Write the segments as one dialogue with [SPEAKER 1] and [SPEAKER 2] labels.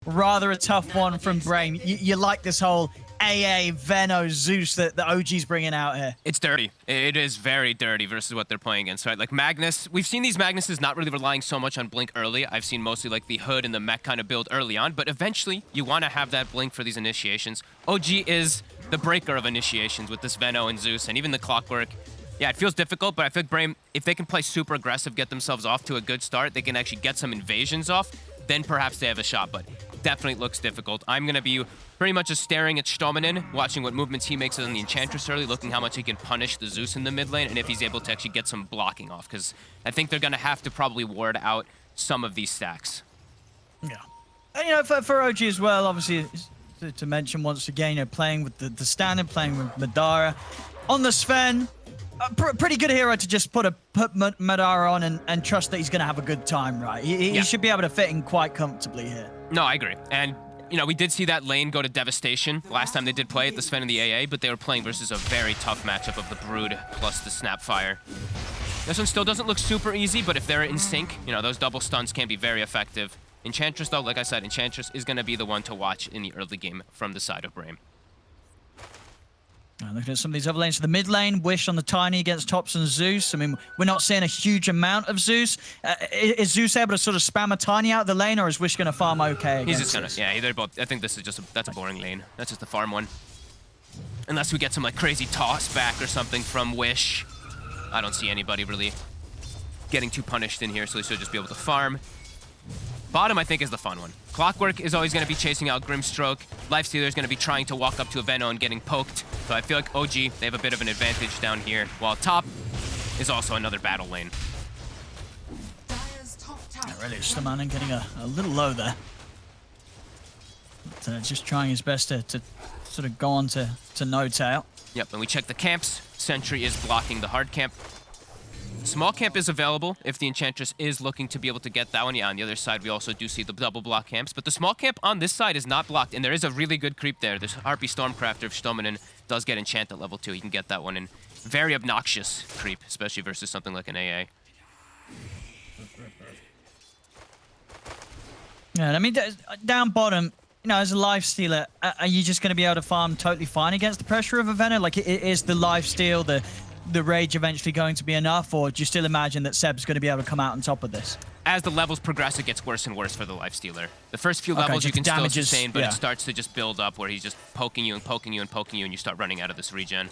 [SPEAKER 1] rather a tough one from Brame. You like this whole AA, Veno, Zeus that the OG's bringing out here.
[SPEAKER 2] It's dirty. It is very dirty versus what they're playing against, right? Like Magnus, we've seen these Magnuses not really relying so much on Blink early. I've seen mostly like the Hood and the Mech kind of build early on, but eventually you want to have that Blink for these initiations. OG is the breaker of initiations with this Veno and Zeus and even the Clockwork. Yeah, it feels difficult, but I feel like Brame, if they can play super aggressive, get themselves off to a good start, they can actually get some invasions off, then perhaps they have a shot, but definitely looks difficult. I'm going to be pretty much just staring at Stominen, watching what movements he makes on the Enchantress early, looking how much he can punish the Zeus in the mid lane, and if he's able to actually get some blocking off, because I think they're going to have to probably ward out some of these stacks.
[SPEAKER 1] Yeah. And, you know, for OG as well, obviously, to mention once again, you know, playing with the standard, playing with Madara. On the Sven, pretty good hero to just put Madara on and trust that he's going to have a good time, right? He should be able to fit in quite comfortably here.
[SPEAKER 2] No, I agree. And, you know, we did see that lane go to Devastation last time they did play it, the Sven and the AA, but they were playing versus a very tough matchup of the Brood plus the Snapfire. This one still doesn't look super easy, but if they're in sync, you know, those double stuns can be very effective. Enchantress, though, like I said, Enchantress is going to be the one to watch in the early game from the side of Brame.
[SPEAKER 1] Looking at some of these other lanes. So the mid lane, Wish on the Tiny against Tops and Zeus. I mean, we're not seeing a huge amount of Zeus. Is Zeus able to sort of spam a Tiny out of the lane, or is Wish going to farm okay?
[SPEAKER 2] He's just going to, yeah, they're both. I think this is just that's a boring lane. That's just a farm one. Unless we get some like crazy toss back or something from Wish. I don't see anybody really getting too punished in here, so they should just be able to farm. Bottom, I think, is the fun one. Clockwork is always going to be chasing out Grimstroke. Lifestealer is going to be trying to walk up to a Veno and getting poked. So I feel like OG, they have a bit of an advantage down here, while top is also another battle lane.
[SPEAKER 1] Yeah, really, Stominen getting a little low there. But, just trying his best to sort of go on to No Tail.
[SPEAKER 2] Yep, and we check the camps. Sentry is blocking the hard camp. Small camp is available if the Enchantress is looking to be able to get that one. Yeah, on the other side, we also do see the double block camps. But the small camp on this side is not blocked, and there is a really good creep there. This Harpy Stormcrafter of Stominen does get enchant at level 2. He can get that one in. Very obnoxious creep, especially versus something like an AA.
[SPEAKER 1] Yeah, I mean, down bottom, you know, as a lifestealer, are you just going to be able to farm totally fine against the pressure of a Veno? Like, is the lifesteal, the rage eventually going to be enough, or do you still imagine that Seb's going to be able to come out on top of this?
[SPEAKER 2] As the levels progress, it gets worse and worse for the Lifestealer. The first few levels you can still sustain, but it starts to just build up where he's just poking you and poking you and poking you, and you start running out of this regen.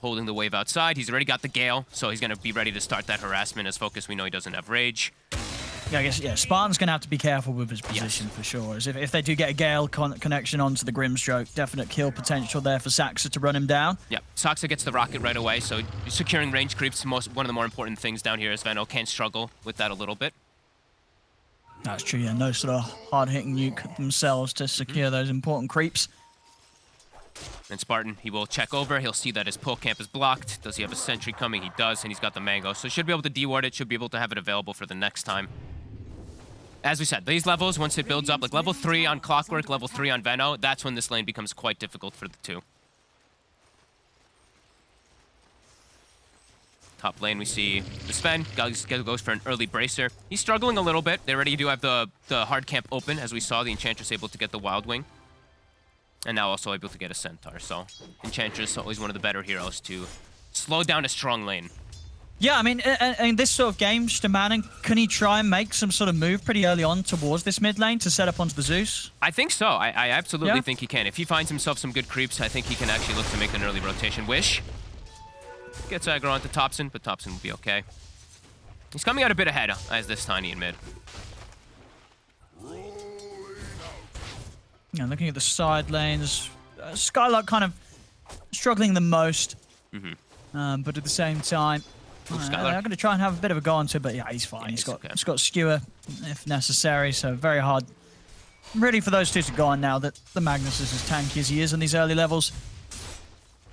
[SPEAKER 2] Holding the wave outside. He's already got the Gale, so he's going to be ready to start that harassment. As Focus, we know he doesn't have rage.
[SPEAKER 1] Yeah, I guess, yeah, Spartan's going to have to be careful with his position for sure. As if they do get a Gale connection onto the Grimstroke, definite kill potential there for Saxa to run him down.
[SPEAKER 2] Yeah, Saxa gets the rocket right away, so securing range creeps one of the more important things down here, as Veno can struggle with that a little bit.
[SPEAKER 1] That's true, yeah, no sort of hard-hitting nuke themselves to secure those important creeps.
[SPEAKER 2] And Spartan, he will check over. He'll see that his pull camp is blocked. Does he have a sentry coming? He does, and he's got the Mango. So he should be able to deward it, should be able to have it available for the next time. As we said, these levels, once it builds up, like level 3 on Clockwork, level 3 on Veno, that's when this lane becomes quite difficult for the two. Top lane, we see the Sven goes for an early Bracer. He's struggling a little bit. They already do have the hard camp open, as we saw. The Enchantress able to get the Wild Wing. And now also able to get a Centaur. So Enchantress, always one of the better heroes to slow down a strong lane.
[SPEAKER 1] Yeah, I mean, in this sort of game, Stominen, can he try and make some sort of move pretty early on towards this mid lane to set up onto the Zeus?
[SPEAKER 2] I think so. I absolutely think he can. If he finds himself some good creeps, I think he can actually look to make an early rotation. Wish gets aggro onto Topson, but Topson will be okay. He's coming out a bit ahead as this Tiny in mid.
[SPEAKER 1] Yeah, looking at the side lanes, Skylark kind of struggling the most, but at the same time, I'm going to try and have a bit of a go onto it, but yeah, he's fine. Yeah, he's got skewer if necessary, so very hard. Really for those two to go on now that the Magnus is as tanky as he is in these early levels.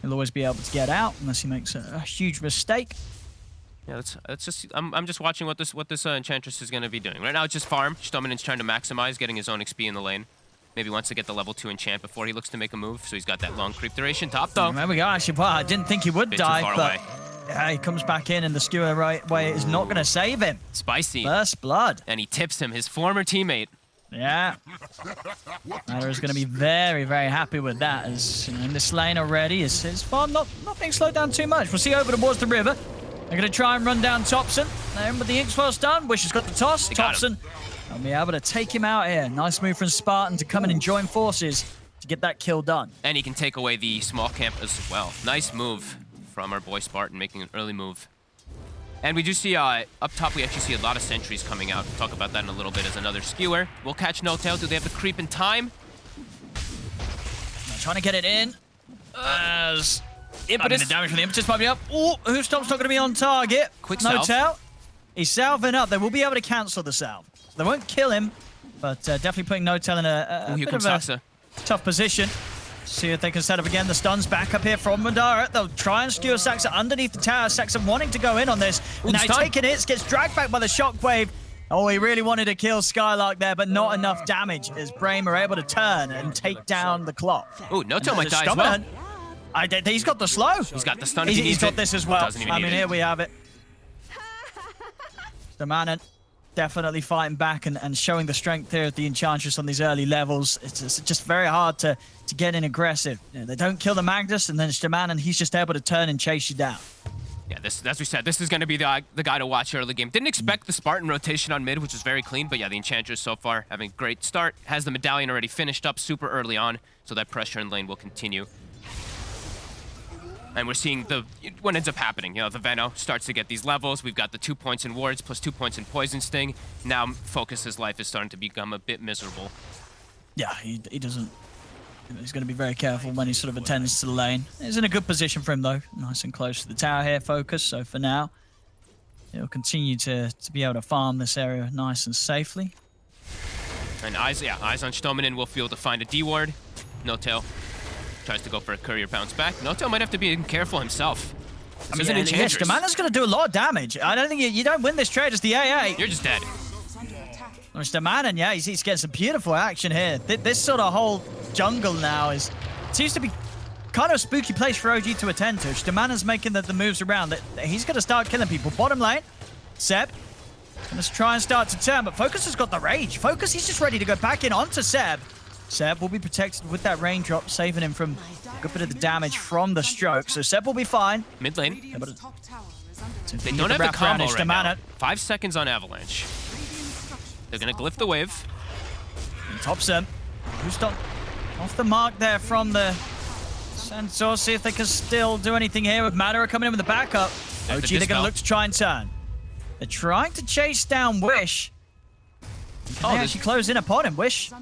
[SPEAKER 1] He'll always be able to get out unless he makes a huge mistake.
[SPEAKER 2] Yeah, that's just. I'm just watching what this Enchantress is going to be doing. Right now, it's just farm. Stominen's trying to maximize, getting his own XP in the lane. Maybe wants to get the level 2 enchant before he looks to make a move, so he's got that long creep duration. Top though.
[SPEAKER 1] There we go. Actually, well, I didn't think he would die, but Yeah, he comes back in, and the skewer right way is not going to save him.
[SPEAKER 2] Spicy.
[SPEAKER 1] First blood.
[SPEAKER 2] And he tips him, his former teammate.
[SPEAKER 1] Yeah. Matter is going to be very, very happy with that, as you know, in this lane already, his farm not being slowed down too much. We'll see over towards the river. They're going to try and run down Thompson. Then with the Inkswell's done, Wish has got the toss. Thompson will be able to take him out here. Nice move from Spartan to come in and join forces to get that kill done.
[SPEAKER 2] And he can take away the small camp as well. Nice move from our boy Spartan, making an early move. And we do see, up top, we actually see a lot of sentries coming out. We'll talk about that in a little bit as another skewer. We'll catch No Tail. Do they have the creep in time?
[SPEAKER 1] Trying to get it in. As
[SPEAKER 2] Impetus.
[SPEAKER 1] the damage from the Impetus might be up. Oh, Whostomp's not going to be on target.
[SPEAKER 2] Quick
[SPEAKER 1] No
[SPEAKER 2] salve.
[SPEAKER 1] Tail. He's salving up. They will be able to cancel the salve. They won't kill him, but definitely putting No Tail in a
[SPEAKER 2] Here
[SPEAKER 1] bit
[SPEAKER 2] comes
[SPEAKER 1] of a
[SPEAKER 2] Saxa.
[SPEAKER 1] tough position. See if they can set up again. The stun's back up here from Mandara. They'll try and skewer Saxa underneath the tower. Saxa wanting to go in on this.
[SPEAKER 2] Ooh,
[SPEAKER 1] Now
[SPEAKER 2] stun.
[SPEAKER 1] taking hits, gets dragged back by the shockwave. Oh, he really wanted to kill Skylark there, but not enough damage as Brame are able to turn and take down the clock.
[SPEAKER 2] Oh, No Tail
[SPEAKER 1] And
[SPEAKER 2] might
[SPEAKER 1] the
[SPEAKER 2] die as well.
[SPEAKER 1] Stomach, he's got the slow.
[SPEAKER 2] He's got the stun if he
[SPEAKER 1] He's
[SPEAKER 2] needs
[SPEAKER 1] got
[SPEAKER 2] it.
[SPEAKER 1] this as well.
[SPEAKER 2] Doesn't even
[SPEAKER 1] I
[SPEAKER 2] need
[SPEAKER 1] mean,
[SPEAKER 2] it.
[SPEAKER 1] here we have it. The Manon definitely fighting back and showing the strength here of the Enchantress on these early levels. It's just very hard to get in aggressive. You know, they don't kill the Magnus, and then it's the Manon, he's just able to turn and chase you down.
[SPEAKER 2] Yeah, this, as we said, this is going to be the guy to watch early game. Didn't expect the Spartan rotation on mid, which was very clean, but yeah, the Enchantress so far having a great start. Has the medallion already finished up super early on, so that pressure in lane will continue. And we're seeing what ends up happening. You know, the Veno starts to get these levels. We've got the 2 points in wards plus 2 points in poison sting. Now Focus's life is starting to become a bit miserable.
[SPEAKER 1] Yeah, he doesn't... He's going to be very careful when he sort of attends to the lane. He's in a good position for him, though. Nice and close to the tower here, Focus. So for now, he'll continue to be able to farm this area nice and safely.
[SPEAKER 2] And eyes on Stominen will feel to find a D ward. No Tail tries to go for a courier bounce back. No Tail might have to be careful himself. This is an Enchantress.
[SPEAKER 1] Stamana's going to do a lot of damage. I don't think you don't win this trade as the AA.
[SPEAKER 2] You're just dead.
[SPEAKER 1] Mr. Manon, yeah, he's getting some beautiful action here. This sort of whole jungle now seems to be kind of a spooky place for OG to attend to. Stamanon's making the moves around. He's going to start killing people. Bottom lane, Seb. Going to try and start to turn, but Focus has got the rage. Focus, he's just ready to go back in onto Seb. Seb will be protected with that raindrop, saving him from a good bit of the damage from the stroke. So Seb will be fine.
[SPEAKER 2] Mid lane.
[SPEAKER 1] They
[SPEAKER 2] Don't have the combo right now. 5 seconds on Avalanche. They're going to glyph the wave.
[SPEAKER 1] Top Seb. Who's done off the mark there from the Sensor. See if they can still do anything here with Madara coming in with the backup. OG, they're going to look to try and turn. They're trying to chase down Wish. Can they actually close in upon him, Wish?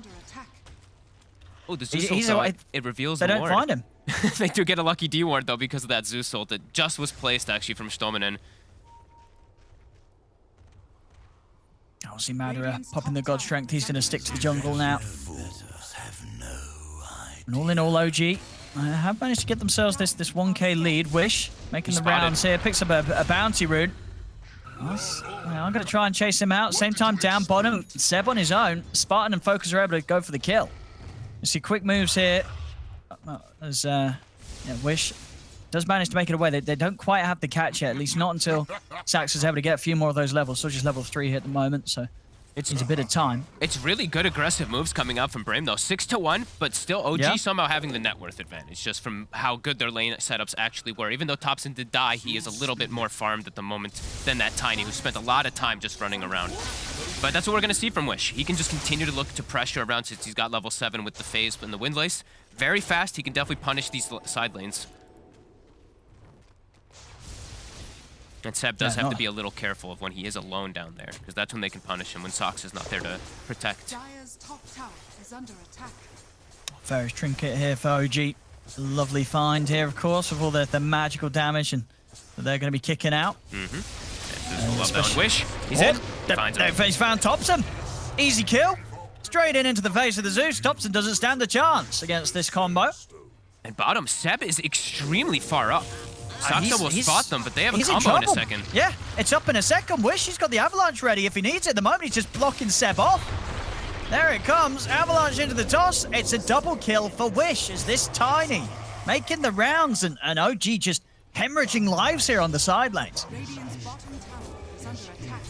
[SPEAKER 2] Oh, the Zeus ult, it reveals the
[SPEAKER 1] They don't
[SPEAKER 2] ward.
[SPEAKER 1] find him.
[SPEAKER 2] They do get a lucky D ward, though, because of that Zeus ult that just was placed, actually, from Stominen.
[SPEAKER 1] I'll see Madara popping the God Strength. He's going to stick to the jungle now. And all in all, OG have managed to get themselves this 1k lead. Wish making the rounds here. Picks up a bounty rune. I'm going to try and chase him out. Same time down bottom. Seb on his own. Spartan and Focus are able to go for the kill. You see quick moves here. As Wish does manage to make it away. They don't quite have the catch yet, at least not until Sax is able to get a few more of those levels. So just level 3 here at the moment, so it's a bit of time.
[SPEAKER 2] It's really good aggressive moves coming out from Brame, though. 6-1, but still OG somehow having the net worth advantage, just from how good their lane setups actually were. Even though Thompson did die, he is a little bit more farmed at the moment than that Tiny, who spent a lot of time just running around. But that's what we're going to see from Wish. He can just continue to look to pressure around since he's got level 7 with the phase and the Windlace. Very fast, he can definitely punish these side lanes. And Seb does have to be a little careful of when he is alone down there, because that's when they can punish him, when Sox is not there to protect.
[SPEAKER 3] Dire's top tower is under attack.
[SPEAKER 1] Ferris Trinket here for OG. Lovely find here, of course, with all the magical damage, and they're going to be kicking out.
[SPEAKER 2] Love that one. Wish. He's in.
[SPEAKER 1] He's found Thompson. Easy kill. Straight into the face of the Zeus. Thompson doesn't stand a chance against this combo.
[SPEAKER 2] And bottom, Seb is extremely far up. Saxa will spot them, but they have a
[SPEAKER 1] he's
[SPEAKER 2] combo in a second.
[SPEAKER 1] Yeah, it's up in a second. Wish, he's got the Avalanche ready if he needs it. At the moment, he's just blocking Seb off. There it comes. Avalanche into the toss. It's a double kill for Wish as this Tiny making the rounds, and OG just hemorrhaging lives here on the side lanes.
[SPEAKER 3] Radiant's bottom tower is under attack.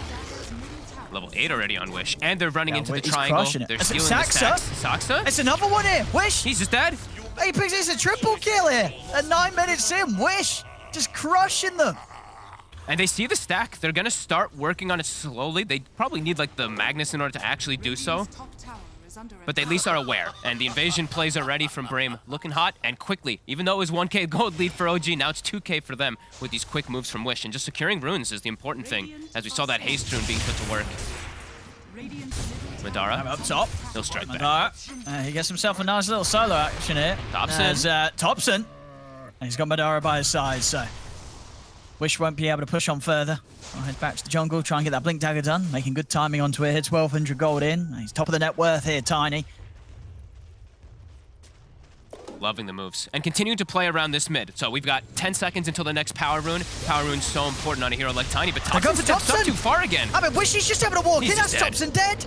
[SPEAKER 3] Dire's middle tower
[SPEAKER 2] Level 8 already on Wish. And they're running into the
[SPEAKER 1] Wish is
[SPEAKER 2] triangle.
[SPEAKER 1] crushing it.
[SPEAKER 2] They're
[SPEAKER 1] Is it
[SPEAKER 2] stealing the
[SPEAKER 1] Saxa?
[SPEAKER 2] stacks. Saxa?
[SPEAKER 1] It's another one here. Wish.
[SPEAKER 2] He's just dead.
[SPEAKER 1] Apex is a triple kill here. At 9 minutes in, Wish just crushing them.
[SPEAKER 2] And they see the stack. They're going to start working on it slowly. They probably need like the Magnus in order to actually do so.
[SPEAKER 3] Radiant's top tower is under
[SPEAKER 2] But they at
[SPEAKER 3] attack.
[SPEAKER 2] least are aware. And the invasion plays are ready from Brame. Looking hot and quickly. Even though it was 1k gold lead for OG, now it's 2k for them with these quick moves from Wish. And just securing runes is the important thing. As we saw that haste rune being put to work.
[SPEAKER 3] Radiant's middle
[SPEAKER 2] Madara,
[SPEAKER 1] Up top.
[SPEAKER 2] he'll strike back.
[SPEAKER 1] Madara. He gets himself a nice little solo action here.
[SPEAKER 2] Thompson.
[SPEAKER 1] As Thompson. And he's got Madara by his side, so Wish won't be able to push on further. I'll head back to the jungle, try and get that Blink Dagger done. Making good timing onto it here. 1,200 gold in. He's top of the net worth here, Tiny.
[SPEAKER 2] Loving the moves. And continuing to play around this mid. So we've got 10 seconds until the next power rune. Power rune's so important on a hero like Tiny, but
[SPEAKER 1] go
[SPEAKER 2] Thompson
[SPEAKER 1] for
[SPEAKER 2] steps up
[SPEAKER 1] Thompson.
[SPEAKER 2] too far again.
[SPEAKER 1] I mean, Wish he's just able to walk
[SPEAKER 2] He's
[SPEAKER 1] in. That's
[SPEAKER 2] dead.
[SPEAKER 1] Thompson dead.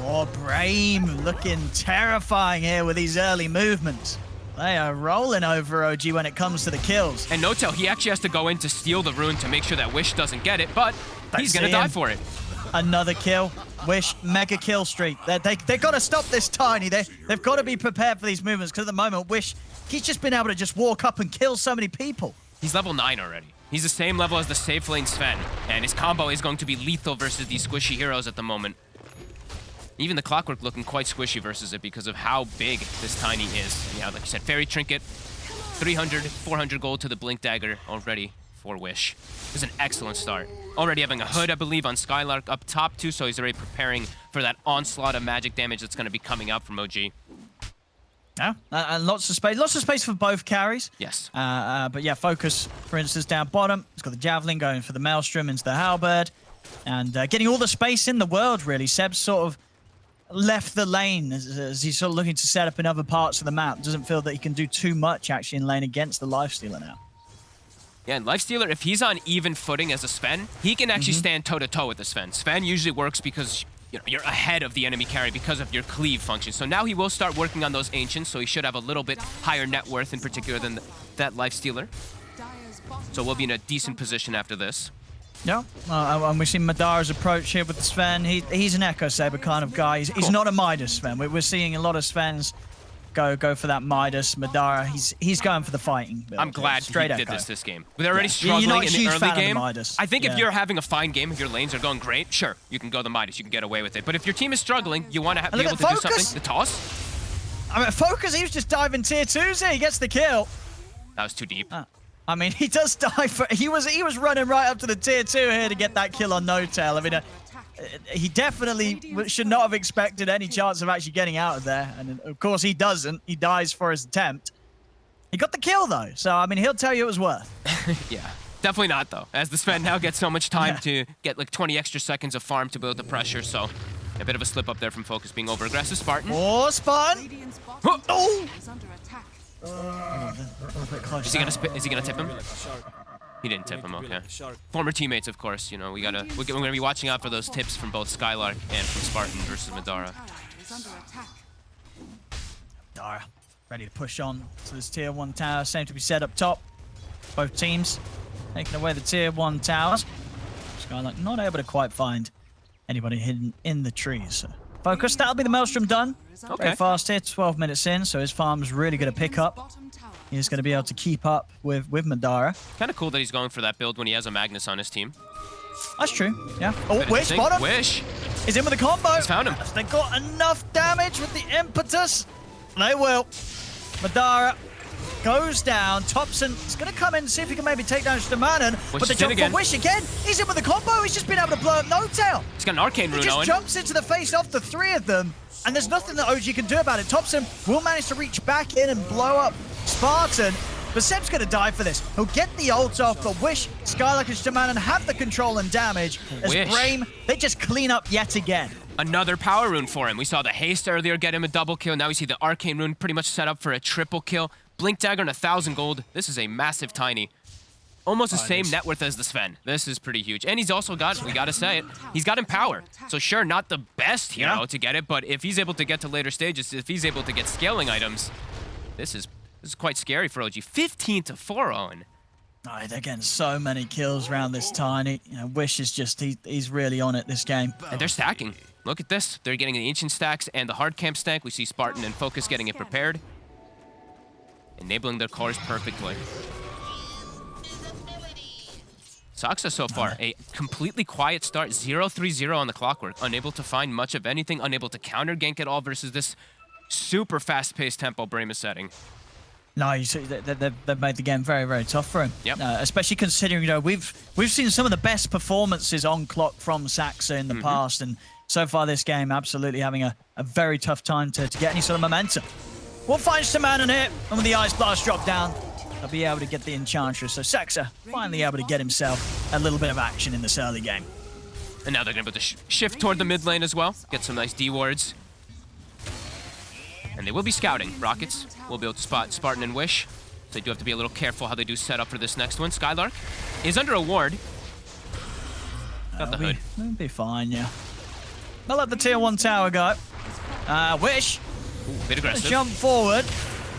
[SPEAKER 1] Oh, Brame looking terrifying here with these early movements. They are rolling over OG when it comes to the kills.
[SPEAKER 2] And Notel, he actually has to go in to steal the rune to make sure that Wish doesn't get it, but he's
[SPEAKER 1] see
[SPEAKER 2] gonna die
[SPEAKER 1] him.
[SPEAKER 2] for it.
[SPEAKER 1] Another kill. Wish mega kill streak. They got to stop this Tiny. They've got to be prepared for these movements because at the moment, Wish, he's just been able to just walk up and kill so many people.
[SPEAKER 2] He's level 9 already. He's the same level as the safe lane Sven, and his combo is going to be lethal versus these squishy heroes at the moment. Even the Clockwork looking quite squishy versus it because of how big this Tiny is. Yeah, like you said, Fairy Trinket, 300, 400 gold to the Blink Dagger already for Wish. This is an excellent start. Already having a hood, I believe, on Skylark up top too, so he's already preparing for that onslaught of magic damage that's going to be coming out from OG.
[SPEAKER 1] Yeah, and lots of space for both carries.
[SPEAKER 2] Yes.
[SPEAKER 1] But yeah, Focus, for instance, down bottom. He's got the Javelin going for the Maelstrom into the Halberd. And getting all the space in the world, really. Seb's sort of left the lane as he's sort of looking to set up in other parts of the map. Doesn't feel that he can do too much, actually, in lane against the Lifestealer now.
[SPEAKER 2] Yeah, and Lifestealer, if he's on even footing as a Sven, he can actually stand toe-to-toe with the Sven. Sven usually works because you're ahead of the enemy carry because of your cleave function. So now he will start working on those Ancients, so he should have a little bit higher net worth in particular than that Lifestealer.
[SPEAKER 3] Dire's bottom
[SPEAKER 2] So we'll be in a decent position after this.
[SPEAKER 1] Yeah, and we've seen Madara's approach here with the Sven. He's an Echo Saber kind of guy. He's not a Midas Sven. We're seeing a lot of Svens go for that Midas. Madara, he's going for the fighting build.
[SPEAKER 2] I'm glad he did
[SPEAKER 1] Echo.
[SPEAKER 2] this game. They're already
[SPEAKER 1] Yeah. You're not
[SPEAKER 2] struggling
[SPEAKER 1] a
[SPEAKER 2] in the
[SPEAKER 1] huge
[SPEAKER 2] early
[SPEAKER 1] fan of the
[SPEAKER 2] game.
[SPEAKER 1] Midas.
[SPEAKER 2] I think if
[SPEAKER 1] Yeah.
[SPEAKER 2] you're having a fine game, if your lanes are going great, sure, you can go the Midas, you can get away with it. But if your team is struggling, you want to be
[SPEAKER 1] look
[SPEAKER 2] able
[SPEAKER 1] at
[SPEAKER 2] to do
[SPEAKER 1] Focus.
[SPEAKER 2] something. The toss?
[SPEAKER 1] I mean, Focus, he was just diving tier 2s here. He gets the kill.
[SPEAKER 2] That was too deep.
[SPEAKER 1] I mean, he does die for... He was running right up to the tier 2 here to get that kill on No-Tail. I mean, he definitely should not have expected any chance of actually getting out of there. And of course, he doesn't. He dies for his attempt. He got the kill, though. So, I mean, he'll tell you it was worth.
[SPEAKER 2] Yeah, definitely not, though. As the Sven now gets so much time to get like 20 extra seconds of farm to build the pressure, so a bit of a slip up there from Focus being over-aggressive. Spartan.
[SPEAKER 1] Oh, Spartan.
[SPEAKER 3] Radiant's bottom
[SPEAKER 1] Oh!
[SPEAKER 3] is under attack.
[SPEAKER 1] A bit close.
[SPEAKER 2] Is he gonna tip him? He didn't tip him, okay. Former teammates, of course, you know, we're gonna be watching out for those tips from both Skylark and from Spartan versus Madara.
[SPEAKER 3] Tower is under attack.
[SPEAKER 1] Dara, ready to push on to this tier 1 tower. Same to be set up top. Both teams taking away the tier 1 towers. Skylark not able to quite find anybody hidden in the trees. So Focus, that'll be the Maelstrom done.
[SPEAKER 2] Okay.
[SPEAKER 1] Very fast here, 12 minutes in, so his farm's really going to pick up.
[SPEAKER 3] Bottom tower
[SPEAKER 1] He's going to be able to keep up with Madara.
[SPEAKER 2] Kind of cool that he's going for that build when he has a Magnus on his team.
[SPEAKER 1] That's true, yeah. Oh,
[SPEAKER 2] Bit
[SPEAKER 1] Wish,
[SPEAKER 2] interesting.
[SPEAKER 1] bottom.
[SPEAKER 2] Wish.
[SPEAKER 1] He's in with the combo.
[SPEAKER 2] He's found him.
[SPEAKER 1] They got enough damage with the impetus. They will. Madara goes down. Thompson is going to come in and see if he can maybe take down Shtamanen. But the
[SPEAKER 2] is
[SPEAKER 1] jump
[SPEAKER 2] in
[SPEAKER 1] for
[SPEAKER 2] again.
[SPEAKER 1] Wish again. He's in with the combo. He's just been able to blow up No-Tail.
[SPEAKER 2] He's got an arcane
[SPEAKER 1] He
[SPEAKER 2] rune,
[SPEAKER 1] just
[SPEAKER 2] Owen.
[SPEAKER 1] jumps into the face of the 3 of them. And there's nothing that OG can do about it. Thompson will manage to reach back in and blow up Spartan. But Seb's going to die for this. He'll get the ult off, but Wish, Skylark, and Shtamanen have the control and damage. As
[SPEAKER 2] Wish.
[SPEAKER 1] Brame, they just clean up yet again.
[SPEAKER 2] Another power rune for him. We saw the haste earlier get him a double kill. Now we see the arcane rune pretty much set up for a triple kill. Blink Dagger and 1,000 gold. This is a massive Tiny. Almost the same net worth as the Sven. This is pretty huge. And he's also got, we gotta say it, he's got Empower. So sure, not the best hero to get it, but if he's able to get to later stages, if he's able to get scaling items, this is This is quite scary for OG. 15 to 4, Owen.
[SPEAKER 1] Oh, they're getting so many kills around this Tiny. You know, Wish is just, he's really on it this game.
[SPEAKER 2] And they're stacking. Look at this. They're getting the Ancient stacks and the hard camp stack. We see Spartan and Focus getting it prepared. Enabling their cores perfectly. Saksa so far, a completely quiet start. 0-3-0 on the clockwork. Unable to find much of anything. Unable to counter gank at all versus this super fast-paced tempo Brame is setting.
[SPEAKER 1] No, you see, they've made the game very, very tough for him.
[SPEAKER 2] Yep.
[SPEAKER 1] Especially considering, you know, we've seen some of the best performances on clock from Saxa in the past, and so far this game absolutely having a very tough time to get any sort of momentum. We'll find some man in here, and when the Ice Blast drop down, they'll be able to get the Enchantress. So Saxa finally able to get himself a little bit of action in this early game.
[SPEAKER 2] And now they're going to be able to shift toward the mid lane as well. Get some nice D-wards. And they will be scouting. Rockets will be able to spot Spartan and Wish. So they do have to be a little careful how they do set up for this next one. Skylark is under a ward. Got the hood.
[SPEAKER 1] They'll be fine, yeah. They'll let the tier 1 tower go. Wish.
[SPEAKER 2] Ooh, bit aggressive.
[SPEAKER 1] Jump forward.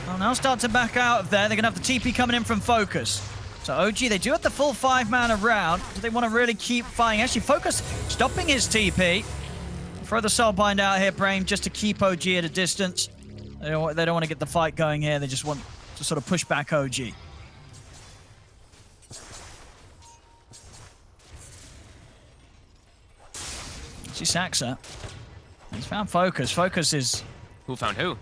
[SPEAKER 1] Well, now start to back out of there. They're going to have the TP coming in from Focus. So OG, they do have the full 5-man around. Do they want to really keep fighting? Actually, Focus stopping his TP. Throw the Soulbind out here, Brame, just to keep OG at a distance. They don't want to get the fight going here. They just want to sort of push back OG. See Saxa. He's found Focus. Focus is...
[SPEAKER 2] Who found who?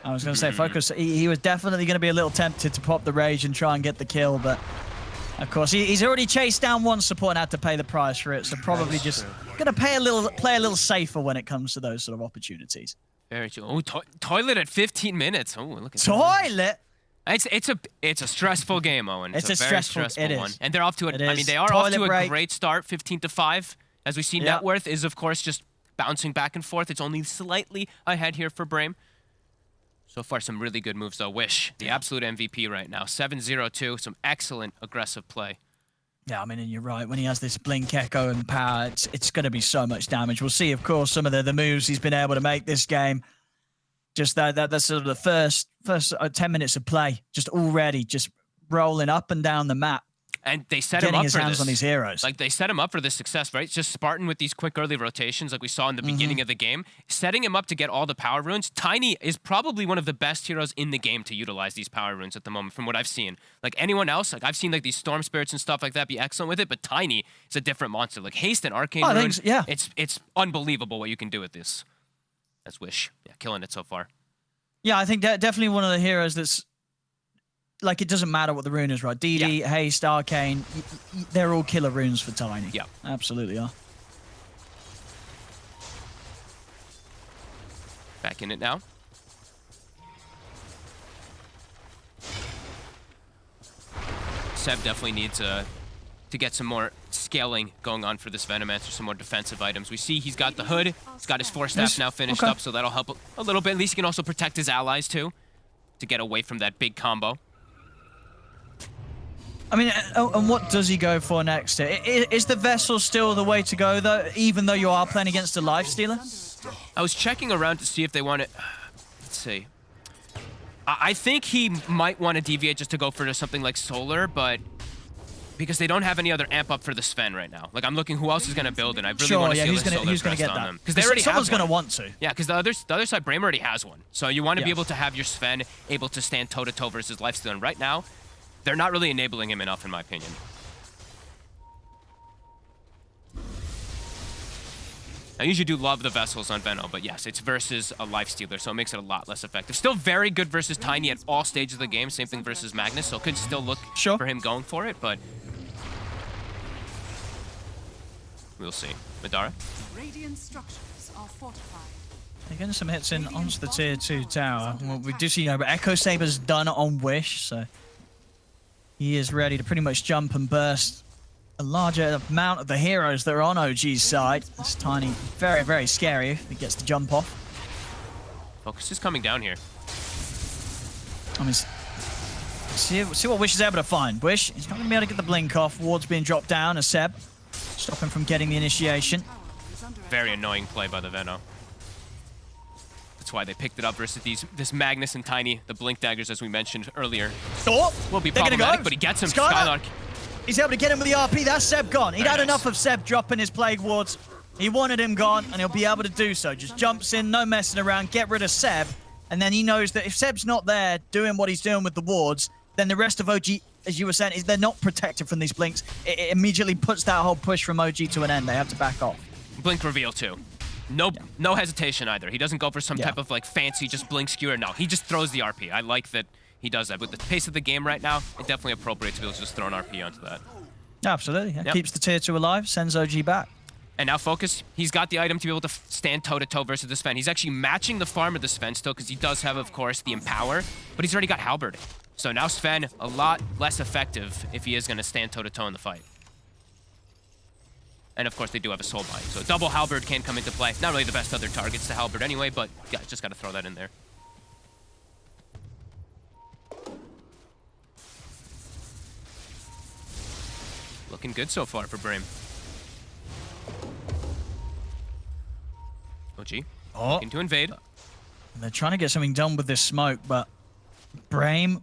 [SPEAKER 1] I was going to say Focus. He was definitely going to be a little tempted to pop the Rage and try and get the kill, but of course he's already chased down one support and had to pay the price for it. So probably just going to play a little safer when it comes to those sort of opportunities.
[SPEAKER 2] Very true. Oh, toilet at 15 minutes. Oh, look at
[SPEAKER 1] Toilet.
[SPEAKER 2] That. It's a stressful game, Owen.
[SPEAKER 1] It's
[SPEAKER 2] a very stressful one. And they're off to
[SPEAKER 1] I
[SPEAKER 2] mean, they are off to a great start, 15 to 5. As we see, net worth is of course just bouncing back and forth. It's only slightly ahead here for Brame. So far, some really good moves though. Wish, the absolute MVP right now. 7-0-2, some excellent aggressive play.
[SPEAKER 1] Yeah, I mean, and you're right. When he has this Blink Echo and power, it's going to be so much damage. We'll see, of course, some of the moves he's been able to make this game. Just that's sort of the first 10 minutes of play, just already just rolling up and down the map.
[SPEAKER 2] And they set him up for this.
[SPEAKER 1] Getting his hands on these heroes.
[SPEAKER 2] Like, they set him up for this success, right? It's just Spartan with these quick early rotations like we saw in the beginning of the game. Setting him up to get all the power runes. Tiny is probably one of the best heroes in the game to utilize these power runes at the moment from what I've seen. Like, anyone else, like, I've seen, like, these Storm Spirits and stuff like that be excellent with it, but Tiny is a different monster. Like, Haste and Arcane Rune,
[SPEAKER 1] yeah.
[SPEAKER 2] It's unbelievable what you can do with this. That's Wish. Yeah, killing it so far.
[SPEAKER 1] Yeah, I think definitely one of the heroes that's... Like, it doesn't matter what the rune is, right? DD, Haste, Arcane, they're all killer runes for Tiny.
[SPEAKER 2] Yeah.
[SPEAKER 1] Absolutely are.
[SPEAKER 2] Back in it now. Seb definitely needs to get some more scaling going on for this Venomancer, some more defensive items. We see he's got the hood, he's got his 4-staff now finished up, so that'll help a little bit. At least he can also protect his allies, too, to get away from that big combo.
[SPEAKER 1] I mean, and what does he go for next? Is the Vessel still the way to go, though, even though you are playing against a Lifestealer?
[SPEAKER 2] I was checking around to see if they want to... Let's see. I think he might want to deviate just to go for something like Solar, but... Because they don't have any other amp up for the Sven right now. Like, I'm looking who else is going to build, and I really want to see
[SPEAKER 1] who's going to get that?
[SPEAKER 2] Because they already
[SPEAKER 1] someone's going to want to.
[SPEAKER 2] Yeah, because the other side, Brame already has one. So you want to be able to have your Sven able to stand toe-to-toe versus Lifestealer. And right now, they're not really enabling him enough, in my opinion. I usually do love the Vessels on Veno, but yes, it's versus a Lifestealer, so it makes it a lot less effective. Still very good versus Tiny at all stages of the game. Same thing versus Magnus, so it could still look for him going for it, but... We'll see. Madara?
[SPEAKER 3] Radiant structures are fortified.
[SPEAKER 1] They're getting some hits in onto the tier 2 tower. Well, we do see, you know, but Echo Saber's done on Wish, so he is ready to pretty much jump and burst a larger amount of the heroes that are on OG's side. It's Tiny, very, very scary if he gets to jump off.
[SPEAKER 2] Focus is coming down here.
[SPEAKER 1] I mean, see what Wish is able to find. Wish, he's not going to be able to get the blink off. Ward's being dropped down as Seb stop him from getting the initiation.
[SPEAKER 2] Very annoying play by the Veno. That's why they picked it up versus this Magnus and Tiny, the Blink daggers, as we mentioned earlier.
[SPEAKER 1] Oh,
[SPEAKER 2] Will be
[SPEAKER 1] they're gonna
[SPEAKER 2] problematic,
[SPEAKER 1] go.
[SPEAKER 2] but he gets him.
[SPEAKER 1] Skylark. He's able to get him with the RP. That's Seb gone. He'd had enough of Seb dropping his Plague Wards. He wanted him gone, and he'll be able to do so. Just jumps in, no messing around, get rid of Seb, and then he knows that if Seb's not there doing what he's doing with the wards, then the rest of OG, as you were saying, is they're not protected from these blinks. It immediately puts that whole push from OG to an end. They have to back off.
[SPEAKER 2] Blink reveal too. No hesitation either. He doesn't go for some type of like fancy just blink skewer. No, he just throws the RP. I like that he does that. With the pace of the game right now, it's definitely appropriate to be able to just throw an RP onto that.
[SPEAKER 1] Absolutely. That keeps the tier 2 alive, sends OG back.
[SPEAKER 2] And now Focus, he's got the item to be able to stand toe-to-toe versus the Sven. He's actually matching the farm of the Sven still because he does have, of course, the Empower, but he's already got Halberd. So now Sven, a lot less effective if he is going to stand toe-to-toe in the fight. And of course, they do have a Soulbind, so double Halberd can come into play. Not really the best other targets to Halberd anyway, but yeah, just got to throw that in there. Looking good so far for Brame. OG, looking to invade.
[SPEAKER 1] And they're trying to get something done with this smoke, but Brame,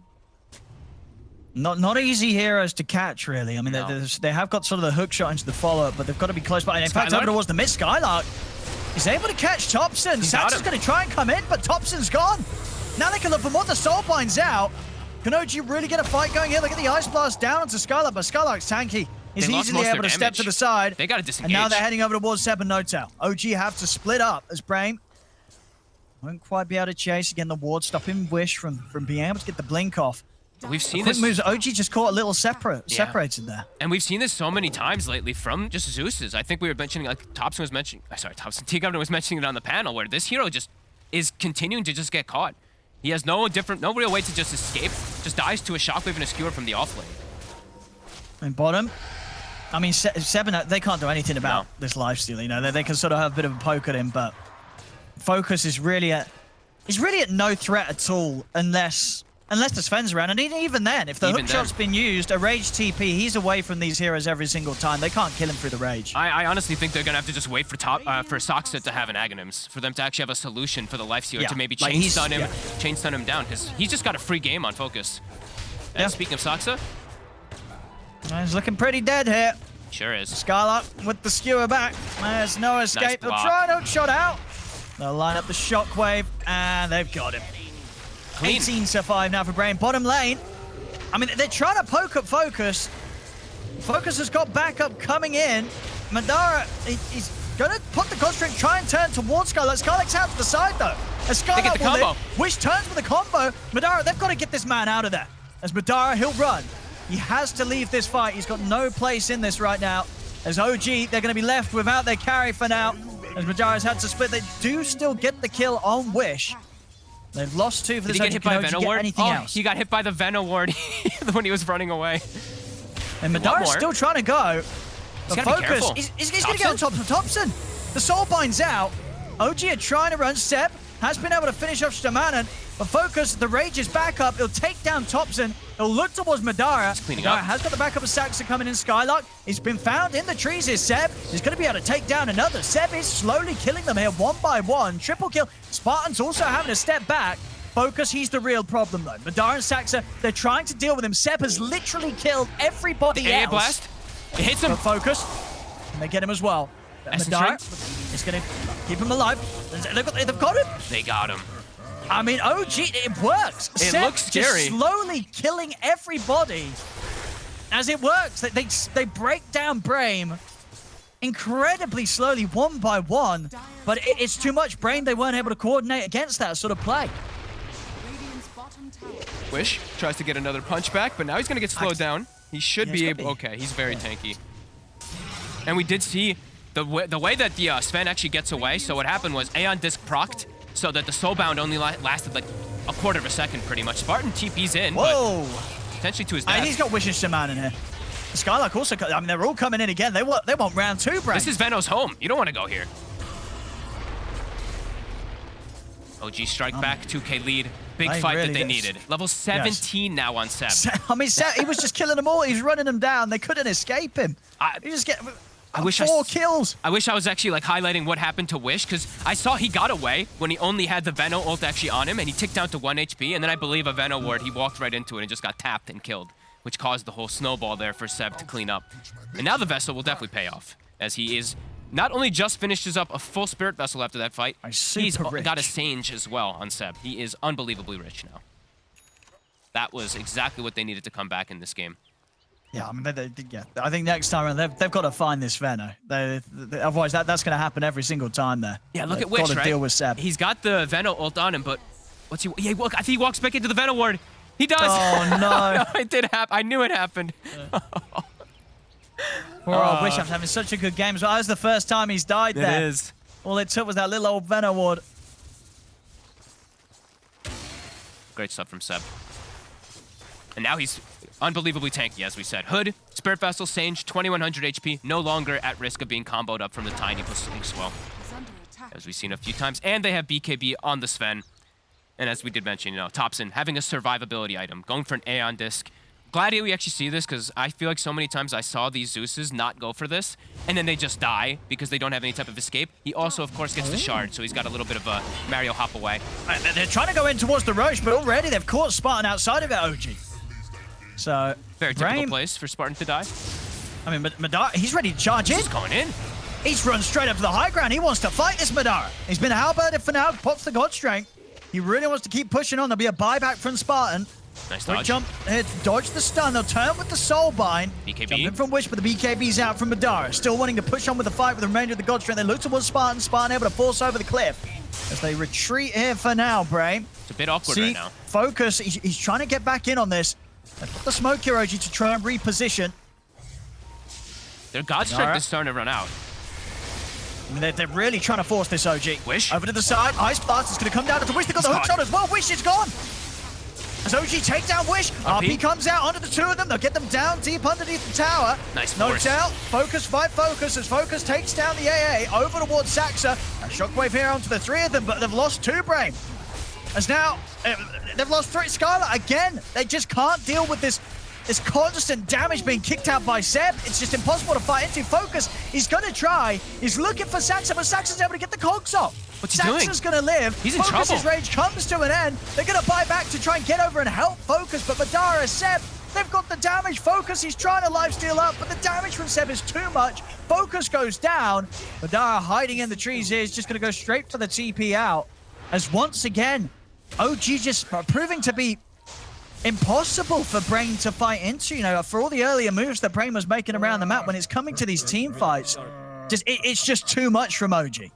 [SPEAKER 1] not easy heroes to catch, really. I mean, they have got sort of the hook shot into the follow-up, but they've got to be close by. And in fact, over towards the mid, Skylark is able to catch Thompson. Sax is going to try and come in, but Thompson's gone. Now they can look for more. The Soulbind's out. Can OG really get a fight going here? Look at the Ice Blast down onto Skylark, but Skylark's tanky. He's easily able to step to the side.
[SPEAKER 2] They got to disengage.
[SPEAKER 1] And now they're heading over towards Seb and No-Tail. OG have to split up as Brame won't quite be able to chase. Again, the ward stopping Wish from being able to get the blink off.
[SPEAKER 2] We've seen
[SPEAKER 1] quick
[SPEAKER 2] this.
[SPEAKER 1] Moves. OG just caught a little separated there.
[SPEAKER 2] And we've seen this so many times lately from just Zeus's. I think we were mentioning, like Thompson was mentioning, T-Governor was mentioning it on the panel, where this hero just is continuing to just get caught. He has no real way to just escape. Just dies to a shockwave and a skewer from the offlane.
[SPEAKER 1] And bottom, I mean, Seb, they can't do anything about this lifesteal. You know, they can sort of have a bit of a poke at him, but Focus is really at no threat at all unless the Sven's around. And even then, if the hookshot's been used, a rage TP, he's away from these heroes every single time. They can't kill him through the rage.
[SPEAKER 2] I honestly think they're gonna have to just wait for Saksa to have an Aghanims, for them to actually have a solution for the lifestealer to maybe chain stun him down, because he's just got a free game on Focus. And speaking of Saksa,
[SPEAKER 1] he's looking pretty dead here.
[SPEAKER 2] Sure is.
[SPEAKER 1] Skylark with the skewer back. There's no escape. They'll try and shot out. They'll line up the shockwave, and they've got him. Clean. 18 survive now for Brame. Bottom lane. I mean, they're trying to poke up Focus. Focus has got backup coming in. Madara, he's going to put the constraint, try and turn towards Skylark. Skylark's out to the side, though. As Skylark will live. Wish turns with a combo. Madara, they've got to get this man out of there. As Madara, he'll run. He has to leave this fight. He's got no place in this right now. As OG, they're going to be left without their carry for now. As Madara's had to split, they do still get the kill on Wish. They've lost 2 for this.
[SPEAKER 2] Did he get hit by Venom Ward?
[SPEAKER 1] Anything else?
[SPEAKER 2] He got hit by the Venom Ward when he was running away.
[SPEAKER 1] And Madara's still trying to go.
[SPEAKER 2] He's
[SPEAKER 1] but Focus, he's going to get on top of Thompson. The Soulbind's out. OG are trying to run. Seb has been able to finish off Stamanen. But Focus, the rage is back up. He'll take down Thompson. He'll look towards Madara. Madara has got the backup of Saxa coming in. Skylark, he's been found in the trees here. Seb is going to be able to take down another. Seb is slowly killing them here one by one. Triple kill. Spartan's also having to step back. Focus, he's the real problem though. Madara and Saxa, they're trying to deal with him. Seb has literally killed everybody else.
[SPEAKER 2] Blast. It hits him.
[SPEAKER 1] But Focus, and they get him as well. Madara is going to keep him alive. They've got him.
[SPEAKER 2] They got him.
[SPEAKER 1] I mean, OG, it works.
[SPEAKER 2] It looks scary.
[SPEAKER 1] Just slowly killing everybody as it works. They break down Brame incredibly slowly, one by one. But it's too much. Brame, they weren't able to coordinate against that sort of play.
[SPEAKER 2] Wish tries to get another punch back, but now he's going to get slowed down. He should be able... Okay, he's very tanky. And we did see the way that the Sven actually gets away. So what happened was Aeon Disc procced, so that the Soulbound only lasted like a quarter of a second, pretty much. Spartan TP's in, but potentially to his death.
[SPEAKER 1] He's got Wish and Shaman in here. Skylark also, I mean, they're all coming in again. They want round 2, Brad.
[SPEAKER 2] This is Veno's home. You don't want to go here. OG strike back, 2K lead. Big fight really that they needed. Level 17 now on Seb.
[SPEAKER 1] I mean, he was just killing them all. He's running them down. They couldn't escape him.
[SPEAKER 2] I wish
[SPEAKER 1] 4 kills.
[SPEAKER 2] I wish I was actually like highlighting what happened to Wish, because I saw he got away when he only had the Veno ult actually on him, and he ticked down to 1 HP, and then I believe a Veno ward, he walked right into it and just got tapped and killed, which caused the whole snowball there for Seb to clean up. And now the Vessel will definitely pay off, as he is not only just finishes up a full Spirit Vessel after that fight, he's got a Sage as well on Seb. He is unbelievably rich now. That was exactly what they needed to come back in this game.
[SPEAKER 1] Yeah, I mean, I think next time around, they've got to find this Veno. Otherwise, that's going to happen every single time there.
[SPEAKER 2] Yeah, look at Wish,
[SPEAKER 1] got to deal with Seb.
[SPEAKER 2] He's got the Veno ult on him, but what's he? Yeah, look, I think he walks back into the Veno ward. He does.
[SPEAKER 1] Oh, no.
[SPEAKER 2] No, it did happen. I knew it happened.
[SPEAKER 1] Poor old Wish, I'm having such a good game. So that was the first time he's died there.
[SPEAKER 2] It is.
[SPEAKER 1] All it took was that little old Veno ward.
[SPEAKER 2] Great stuff from Seb. And now he's unbelievably tanky, as we said. Hood, Spirit Vessel, Sage, 2100 HP, no longer at risk of being comboed up from the Tiny plus Swell,
[SPEAKER 3] Is under attack.
[SPEAKER 2] as we've seen a few times. And they have BKB on the Sven. And as we did mention, Topson having a survivability item, going for an Aeon Disc. Glad we actually see this, because I feel like so many times I saw these Zeuses not go for this, and then they just die because they don't have any type of escape. He also, of course, gets the Shard, so he's got a little bit of a Mario hop away.
[SPEAKER 1] They're trying to go in towards the Roche, but already they've caught Spartan outside of it, OG. So,
[SPEAKER 2] Very typical
[SPEAKER 1] Brame,
[SPEAKER 2] place for Spartan to die.
[SPEAKER 1] I mean, Madara, he's ready to charge in.
[SPEAKER 2] He's going in.
[SPEAKER 1] He's run straight up to the high ground. He wants to fight this Madara. He's been halberded for now, pops the God Strength. He really wants to keep pushing on. There'll be a buyback from Spartan.
[SPEAKER 2] Nice
[SPEAKER 1] Quick
[SPEAKER 2] dodge.
[SPEAKER 1] jump, dodge the stun. They'll turn with the Soul Bind.
[SPEAKER 2] BKB.
[SPEAKER 1] Jump in from Wish, but the BKB's out from Madara. Still wanting to push on with the fight with the remainder of the God Strength. They look towards Spartan. Spartan able to force over the cliff. As they retreat here for now, Brame.
[SPEAKER 2] It's a bit awkward
[SPEAKER 1] See,
[SPEAKER 2] right now.
[SPEAKER 1] focus. He's trying to get back in on this. They've got the smoke here, OG, to try and reposition.
[SPEAKER 2] Their God Strength is starting to run out.
[SPEAKER 1] I mean, they're really trying to force this, OG.
[SPEAKER 2] Wish.
[SPEAKER 1] Over to the side. Ice Blast is going to come down to Wish. They got the hook shot as well. Wish is gone. As OG take down Wish, RP comes out onto the two of them. They'll get them down deep underneath the tower.
[SPEAKER 2] Nice
[SPEAKER 1] Notes
[SPEAKER 2] force.
[SPEAKER 1] out. Focus, fight Focus. As Focus takes down the AA over towards Saxa. A shockwave here onto the 3 of them, but they've lost 2 Brame. As now, they've lost 3. Scarlet again. They just can't deal with this constant damage being kicked out by Seb. It's just impossible to fight into. Focus, he's going to try. He's looking for Saxa, but Saxa's able to get the cogs off.
[SPEAKER 2] What's he doing?
[SPEAKER 1] Saxa's going to live.
[SPEAKER 2] He's in
[SPEAKER 1] Focus's
[SPEAKER 2] trouble.
[SPEAKER 1] rage comes to an end. They're going to buy back to try and get over and help Focus, but Madara, Seb, they've got the damage. Focus, he's trying to lifesteal up, but the damage from Seb is too much. Focus goes down. Madara hiding in the trees here is just going to go straight for the TP out. As once again, OG just proving to be impossible for Brame to fight into. For all the earlier moves that Brame was making around the map, when it's coming to these team fights, it's just too much from OG.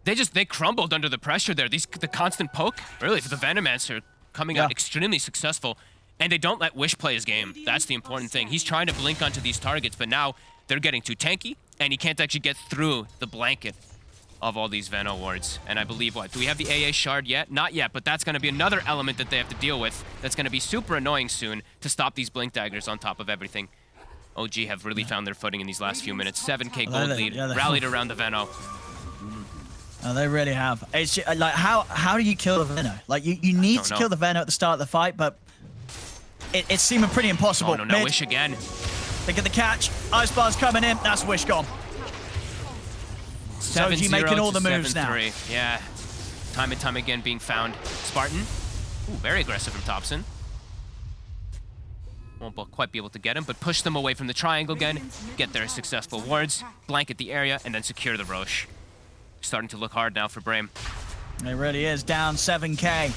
[SPEAKER 2] They crumbled under the pressure there. The constant poke, really, for the Venomancer coming out extremely successful. And they don't let Wish play his game. That's the important thing. He's trying to blink onto these targets, but now they're getting too tanky, and he can't actually get through the blanket of all these Veno wards. And I believe, do we have the AA shard yet? Not yet, but that's going to be another element that they have to deal with that's going to be super annoying soon to stop these blink daggers on top of everything. OG have really found their footing in these last few minutes. 7k gold lead, rallied around the Veno.
[SPEAKER 1] Oh, they really have. It's just, like, how do you kill the Veno? Like, you need to kill the Veno at the start of the fight, but it's seeming pretty impossible.
[SPEAKER 2] Oh, no, Wish again.
[SPEAKER 1] They get the catch. Ice Bar's coming in. That's Wish gone.
[SPEAKER 2] 7-0
[SPEAKER 1] making all the moves
[SPEAKER 2] 7-3.
[SPEAKER 1] now.
[SPEAKER 2] Yeah, time and time again being found. Spartan, very aggressive from Topson. Won't quite be able to get him, but push them away from the triangle again, get their successful wards, blanket the area, and then secure the Roche. Starting to look hard now for Brame.
[SPEAKER 1] It really is. Down 7k.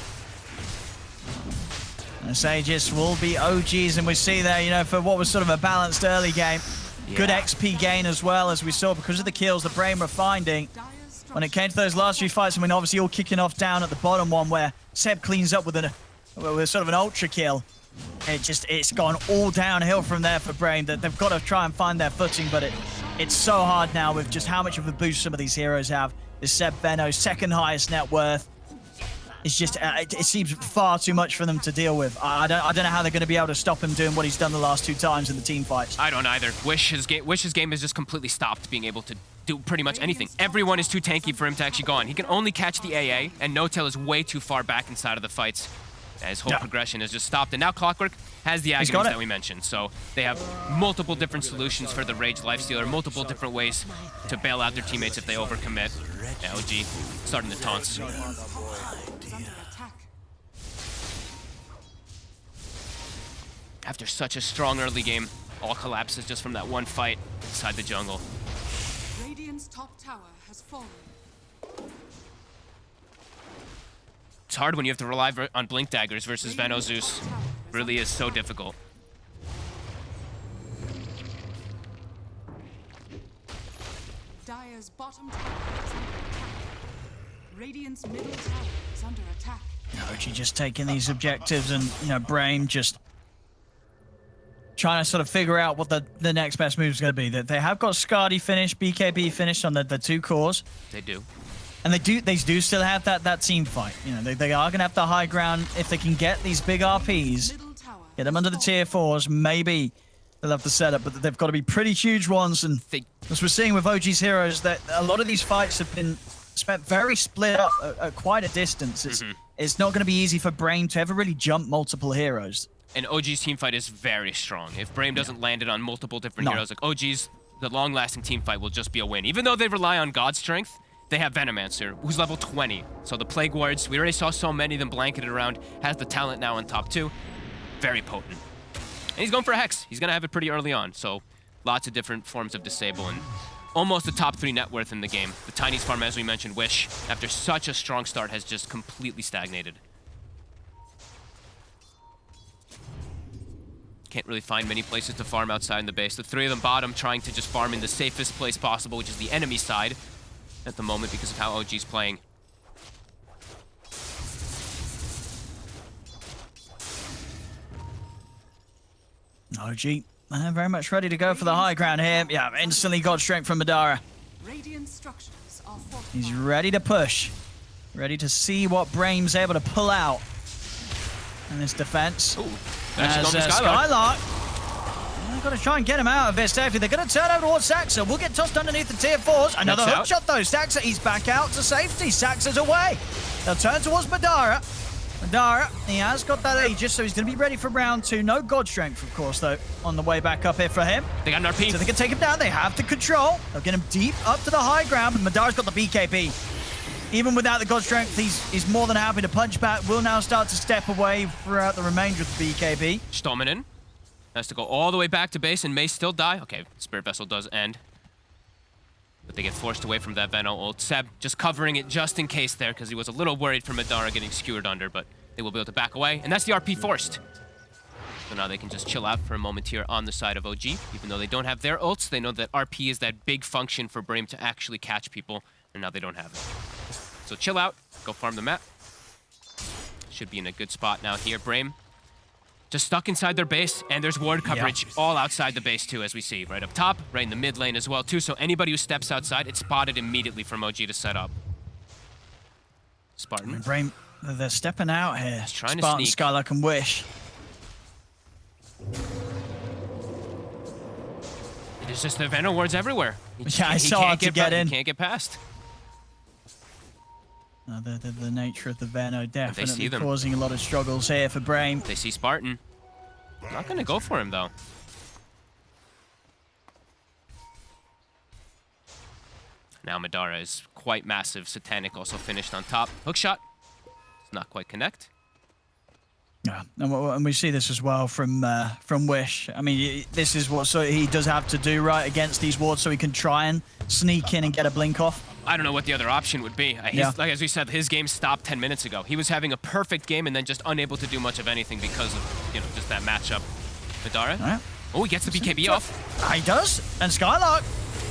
[SPEAKER 1] And Sages will be OGs, and we see there, for what was sort of a balanced early game. Good XP gain as well, as we saw, because of the kills that Brame were finding. When it came to those last few fights, I mean, obviously all kicking off down at the bottom one, where Seb cleans up with sort of an ultra kill. It's gone all downhill from there for Brame. They've got to try and find their footing, but it's so hard now with just how much of a boost some of these heroes have. This Seb Veno, second highest net worth. It's just, it seems far too much for them to deal with. I don't know how they're going to be able to stop him doing what he's done the last 2 times in the team fights.
[SPEAKER 2] I don't either. Wish's game has just completely stopped being able to do pretty much anything. Everyone is too tanky for him to actually go on. He can only catch the AA, and No-Tail is way too far back inside of the fights. His whole progression has just stopped, and now Clockwork has the agonies that we mentioned. So they have multiple different solutions for the Rage Lifestealer, multiple different ways to bail out their teammates if they overcommit. Yeah, OG starting the taunts. After such a strong early game, all collapses just from that one fight inside the jungle.
[SPEAKER 3] Radiant's top tower has fallen.
[SPEAKER 2] It's hard when you have to rely on Blink Daggers versus Veno Zeus. Really is so difficult.
[SPEAKER 3] Dire's bottom tower is under attack. Radiant's middle tower is under attack.
[SPEAKER 1] OG just taking these objectives, and Brame just trying to sort of figure out what the next best move is going to be. That they have got Skadi finished, BKB finished on the two cores.
[SPEAKER 2] They do.
[SPEAKER 1] And they do still have that team fight. They are going to have the high ground. If they can get these big RPs, get them under the tier 4s, maybe they'll have the setup, but they've got to be pretty huge ones. And as we're seeing with OG's heroes, that a lot of these fights have been spent very split up at quite a distance. It's not going to be easy for Brame to ever really jump multiple heroes.
[SPEAKER 2] And OG's team fight is very strong. If Brame doesn't land it on multiple different heroes, like OG's, the long-lasting team fight will just be a win. Even though they rely on God Strength, they have Venomancer, who's level 20. So the Plague Wards, we already saw so many of them blanketed around, has the talent now on top 2. Very potent. And he's going for a Hex. He's going to have it pretty early on. So lots of different forms of disable and almost the top 3 net worth in the game. The Tiny's farm, as we mentioned, Wish, after such a strong start, has just completely stagnated. Can't really find many places to farm outside in the base. The 3 of them bottom trying to just farm in the safest place possible, which is the enemy side at the moment because of how OG's playing.
[SPEAKER 1] OG very much ready to go for the high ground here. Yeah, instantly got strength from Madara. He's ready to push. Ready to see what Brame's able to pull out in this defense.
[SPEAKER 2] Ooh,
[SPEAKER 1] as Skylark. They've got to try and get him out of this. They're going to turn over towards Saxa. We'll get tossed underneath the tier 4s. Another hook shot, though. Saxa, he's back out to safety. Saxa's away. They'll turn towards Madara. Madara, he has got that Aegis, so he's going to be ready for round 2. No God Strength, of course, though, on the way back up here for him.
[SPEAKER 2] They got an RP.
[SPEAKER 1] So they can take him down. They have the control. They'll get him deep up to the high ground, but Madara's got the BKB. Even without the God Strength, he's more than happy to punch back. Will now start to step away throughout the remainder of the BKB.
[SPEAKER 2] Stominen has to go all the way back to base and may still die. Okay, Spirit Vessel does end. But they get forced away from that Veno ult. Seb just covering it just in case there because he was a little worried for Madara getting skewered under, but they will be able to back away. And that's the RP forced. So now they can just chill out for a moment here on the side of OG. Even though they don't have their ults, they know that RP is that big function for Brame to actually catch people. And now they don't have it. So chill out, go farm the map. Should be in a good spot now here. Brame just stuck inside their base, and there's ward coverage all outside the base too, as we see. Right up top, right in the mid lane as well too. So anybody who steps outside, it's spotted immediately from OG to set up. Spartan.
[SPEAKER 1] Brame, they're stepping out here.
[SPEAKER 2] He's trying
[SPEAKER 1] Spartan,
[SPEAKER 2] to sneak.
[SPEAKER 1] Skylark, and Wish.
[SPEAKER 2] There's just the Veno wards everywhere.
[SPEAKER 1] Yeah, it's so hard to get in.
[SPEAKER 2] He can't get past.
[SPEAKER 1] The nature of the Veno definitely
[SPEAKER 2] them.
[SPEAKER 1] causing a lot of struggles here for Brame.
[SPEAKER 2] They see Spartan. Not going to go for him, though. Now Madara is quite massive. Satanic also finished on top. Hookshot. Does not quite connect.
[SPEAKER 1] Yeah, and we see this as well from Wish. I mean, this is what he does have to do right against these wards, so he can try and sneak in and get a blink off.
[SPEAKER 2] I don't know what the other option would be. Like as we said, his game stopped 10 minutes ago. He was having a perfect game and then just unable to do much of anything because of just that matchup. Madara.
[SPEAKER 1] Right.
[SPEAKER 2] Oh, he gets the BKB off.
[SPEAKER 1] He does, and Skylark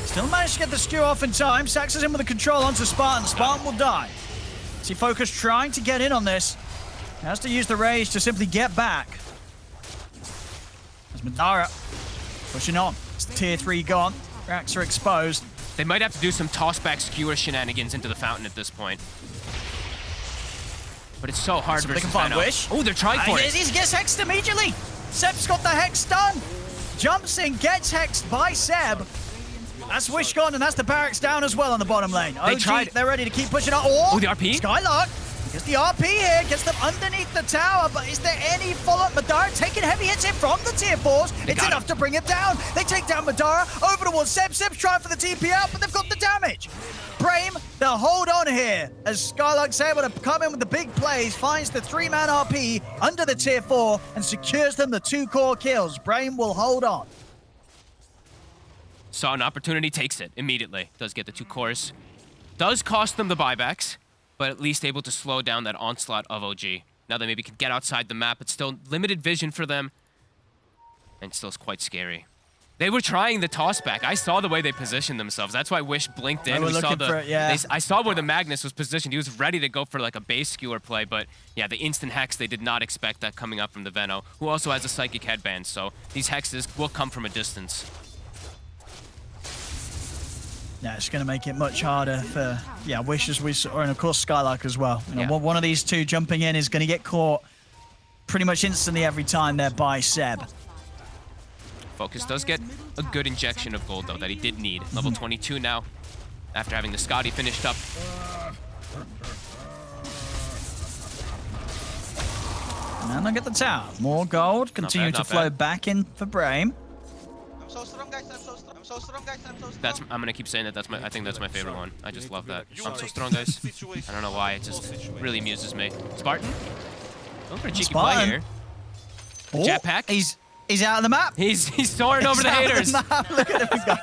[SPEAKER 1] still managed to get the skew off in time. Saxes in with the control onto Spartan. Spartan will die. See Focus trying to get in on this. Has to use the rage to simply get back. There's Madara pushing on. It's tier 3 gone. Racks are exposed.
[SPEAKER 2] They might have to do some toss-back skewer shenanigans into the fountain at this point. But it's so hard versus Veno.
[SPEAKER 1] Wish.
[SPEAKER 2] Oh, they're trying for it.
[SPEAKER 1] He gets hexed immediately. Seb's got the hex done. Jumps in, gets hexed by Seb. That's Wish gone, and that's the barracks down as well on the bottom lane. OG, they're ready to keep pushing on.
[SPEAKER 2] Oh, the RP?
[SPEAKER 1] Skylark Gets the RP here, gets them underneath the tower, but is there any follow-up? Madara taking heavy hits here from the tier 4s. It's enough to bring it down. They take down Madara, over towards Seb. Seb's trying for the TP out, but they've got the damage. Brame, they'll hold on here as Skylark's able to come in with the big plays, finds the 3-man RP under the tier 4 and secures them the 2 core kills. Brame will hold on.
[SPEAKER 2] Saw an opportunity, takes it immediately. Does get the 2 cores. Does cost them the buybacks, but at least able to slow down that onslaught of OG. Now they maybe can get outside the map, but still limited vision for them. And still is quite scary. They were trying the toss back. I saw the way they positioned themselves. That's why Wish blinked in.
[SPEAKER 1] We saw
[SPEAKER 2] the,
[SPEAKER 1] yeah.
[SPEAKER 2] I saw where the Magnus was positioned. He was ready to go for like a base skewer play, but yeah, the instant hex, they did not expect that coming up from the Veno, who also has a psychic headband, so these hexes will come from a distance.
[SPEAKER 1] Yeah, it's going to make it much harder for, Wish as we saw, and of course Skylark as well. You know, one of these two jumping in is going to get caught pretty much instantly every time there by Seb.
[SPEAKER 2] Focus does get a good injection of gold, though, that he did need. Level 22 now, after having the Scotty finished up.
[SPEAKER 1] And look at the tower. More gold. Continue to flow back in for Brame.
[SPEAKER 4] I'm so strong, guys. I'm so strong. I'm so strong, guys. I'm so strong.
[SPEAKER 2] I'm gonna keep saying that. I think that's my favorite one. I just love that. I'm so strong, guys. I don't know why. It just really amuses me. Spartan. Going for a cheeky play here.
[SPEAKER 1] Oh,
[SPEAKER 2] Jetpack.
[SPEAKER 1] He's out of the map.
[SPEAKER 2] He's soaring over the haters.
[SPEAKER 1] Look at him go.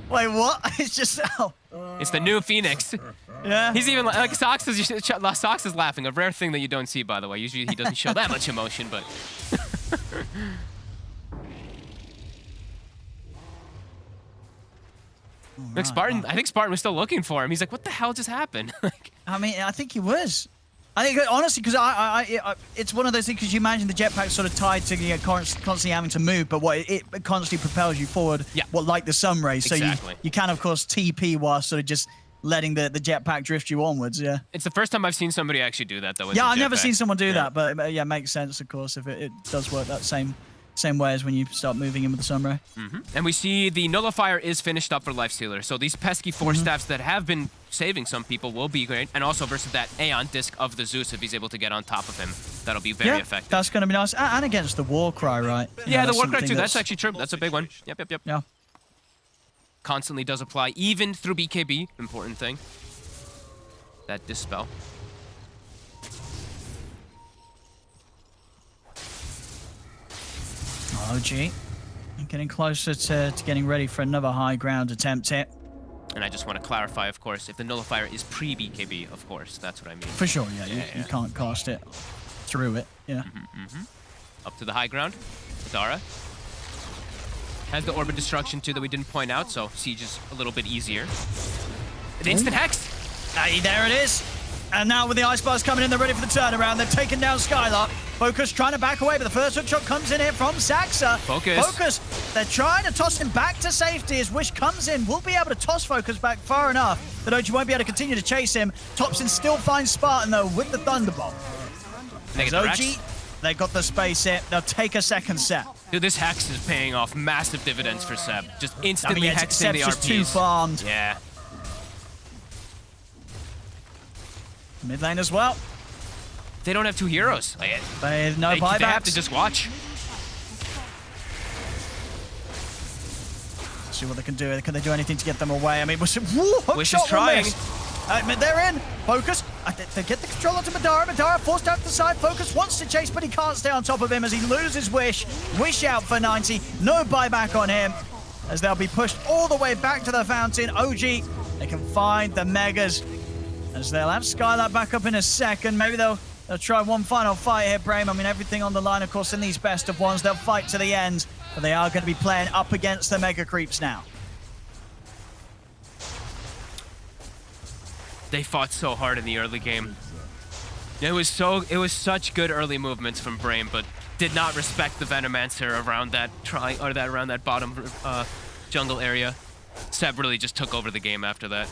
[SPEAKER 1] Wait, what? It's just
[SPEAKER 2] It's the new Phoenix.
[SPEAKER 1] Yeah.
[SPEAKER 2] He's even like Sox is laughing. A rare thing that you don't see, by the way. Usually he doesn't show that much emotion, but. Like Spartan, I think Spartan was still looking for him. He's like, "What the hell just happened?"
[SPEAKER 1] I mean, I think he was. I think honestly, because it's one of those things. Because you imagine the jetpack sort of tied to constantly having to move, but it constantly propels you forward.
[SPEAKER 2] Yeah.
[SPEAKER 1] Like the sun rays. So
[SPEAKER 2] exactly.
[SPEAKER 1] you can of course TP while sort of just letting the jetpack drift you onwards. Yeah.
[SPEAKER 2] It's the first time I've seen somebody actually do that, though. With
[SPEAKER 1] I've never seen someone do that, but yeah, makes sense of course if it does work that same way as when you start moving in with the sunray.
[SPEAKER 2] And we see the nullifier is finished up for Lifestealer. So these pesky 4 staffs that have been saving some people will be great. And also versus that Aeon disc of the Zeus, if he's able to get on top of him, that'll be very effective.
[SPEAKER 1] That's going to be nice. And against the Warcry, right?
[SPEAKER 2] Yeah, the Warcry too. That's actually true. That's a big one. Yep.
[SPEAKER 1] Yeah.
[SPEAKER 2] Constantly does apply, even through BKB. Important thing. That Dispel.
[SPEAKER 1] OG getting closer to getting ready for another high ground attempt here.
[SPEAKER 2] And I just want to clarify, of course, if the nullifier is pre-BKB, of course, that's what I mean.
[SPEAKER 1] For sure, yeah. You can't cast it through it, yeah.
[SPEAKER 2] Up to the high ground. Madara has the Orbit Destruction, too, that we didn't point out, so Siege is a little bit easier. An instant hex!
[SPEAKER 1] Hey, there it is. And now with the Ice Bars coming in, they're ready for the turnaround. They've taken down Skylark. Focus trying to back away, but the first hook shot comes in here from Saxa. Focus. They're trying to toss him back to safety as Wish comes in. Will be able to toss Focus back far enough that OG won't be able to continue to chase him. Topson still finds Spartan, though, with the Thunderbolt. As OG, they got the space here. They'll take a second set.
[SPEAKER 2] Dude, this hex is paying off massive dividends for Seb. Just instantly hexing the RPs.
[SPEAKER 1] Just too farmed.
[SPEAKER 2] Yeah.
[SPEAKER 1] Mid lane as well.
[SPEAKER 2] They don't have 2 heroes.
[SPEAKER 1] They have no buybacks.
[SPEAKER 2] They have to just watch.
[SPEAKER 1] See what they can do. Can they do anything to get them away? I mean, Wish
[SPEAKER 2] is trying.
[SPEAKER 1] They're in. Focus. They get the control onto Madara. Madara forced out to the side. Focus wants to chase, but he can't stay on top of him as he loses Wish. Wish out for 90. No buyback on him as they'll be pushed all the way back to the fountain. OG, they can find the Megas as they'll have Skylark back up in a second. Maybe they'll try one final fight here, Brame. I mean, everything on the line, of course, in these best of ones. They'll fight to the end, but they are going to be playing up against the Mega Creeps now.
[SPEAKER 2] They fought so hard in the early game. It was such good early movements from Brame, but did not respect the Venomancer around that bottom jungle area. Seb really just took over the game after that.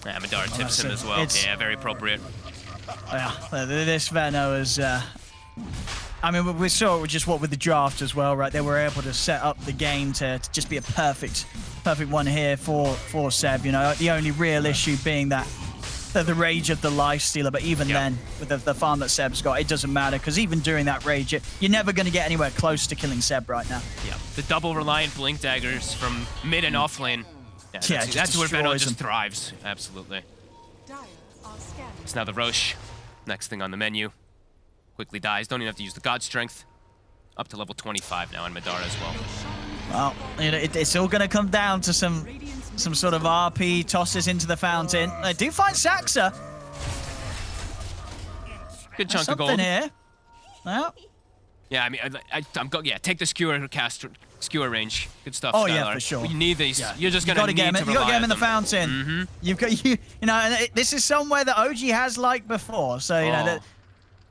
[SPEAKER 2] Yeah, Madara tips him as well. Yeah, very appropriate.
[SPEAKER 1] Yeah, this Veno is... I mean, we saw it just with the draft as well, right? They were able to set up the game to just be a perfect perfect one here for Seb. You know, the only real issue being that the rage of the lifestealer, but even then, with the farm that Seb's got, it doesn't matter, because even during that rage, you're never going to get anywhere close to killing Seb right now.
[SPEAKER 2] Yeah, the double reliant blink daggers from mid and off lane. Yeah, that's where Venom just thrives. Absolutely. It's now the Roche. Next thing on the menu. Quickly dies. Don't even have to use the God Strength. Up to level 25 now on Madara as well.
[SPEAKER 1] Well, you know, it's all going to come down to some sort of RP tosses into the fountain. They do find Saxa.
[SPEAKER 2] Good chunk of gold.
[SPEAKER 1] Something here. Well.
[SPEAKER 2] Yeah, I mean, take the skewer range. Good stuff.
[SPEAKER 1] Oh
[SPEAKER 2] Skylar.
[SPEAKER 1] yeah, for sure.
[SPEAKER 2] You need these.
[SPEAKER 1] Yeah.
[SPEAKER 2] You're just gonna need to rely on them.
[SPEAKER 1] You got to get him in the fountain.
[SPEAKER 2] Mm-hmm.
[SPEAKER 1] You've got you know, and this is somewhere that OG has liked before. So you know,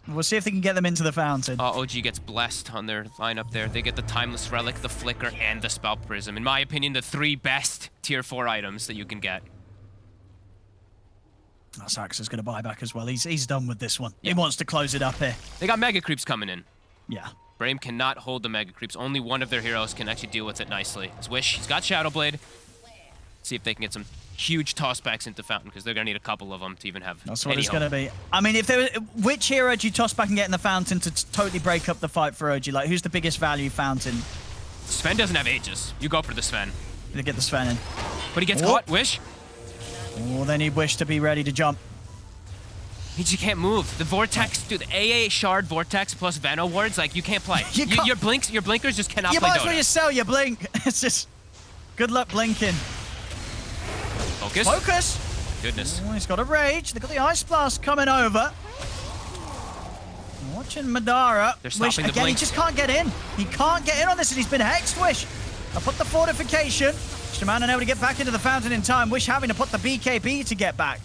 [SPEAKER 1] we'll see if they can get them into the fountain.
[SPEAKER 2] OG gets blessed on their lineup there. They get the Timeless Relic, the Flicker, and the Spout Prism. In my opinion, the 3 best tier 4 items that you can get.
[SPEAKER 1] Saxa's going to buy back as well. He's done with this one.
[SPEAKER 2] Yeah.
[SPEAKER 1] He wants to close it up here.
[SPEAKER 2] They got Mega Creeps coming in.
[SPEAKER 1] Yeah.
[SPEAKER 2] Brame cannot hold the Mega Creeps. Only one of their heroes can actually deal with it nicely. His Wish, he's got Shadow Blade. See if they can get some huge tossbacks into Fountain, because they're going to need a couple of them to even have
[SPEAKER 1] That's what it's going to be. I mean, which hero do you toss back and get in the Fountain to totally break up the fight for OG? Like, who's the biggest value Fountain?
[SPEAKER 2] Sven doesn't have Aegis. You go for the Sven.
[SPEAKER 1] They get the Sven in.
[SPEAKER 2] But he gets caught. Wish.
[SPEAKER 1] Oh, they need Wish to be ready to jump.
[SPEAKER 2] You can't move. The Vortex, dude, the AA Shard Vortex plus Vano wards, like, you can't play. Your blinkers just cannot play
[SPEAKER 1] You might as well
[SPEAKER 2] Dota.
[SPEAKER 1] just sell your blink. It's just good luck blinking.
[SPEAKER 2] Focus.
[SPEAKER 1] Focus.
[SPEAKER 2] Goodness.
[SPEAKER 1] Oh, he's got a rage. They've got the Ice Blast coming over. Watching Madara.
[SPEAKER 2] They're stopping the
[SPEAKER 1] again,
[SPEAKER 2] blink.
[SPEAKER 1] he just can't get in. He can't get in on this, and he's been hexed. Wish. I put the fortification. Shaman unable to get back into the fountain in time. Wish having to put the BKB to get back.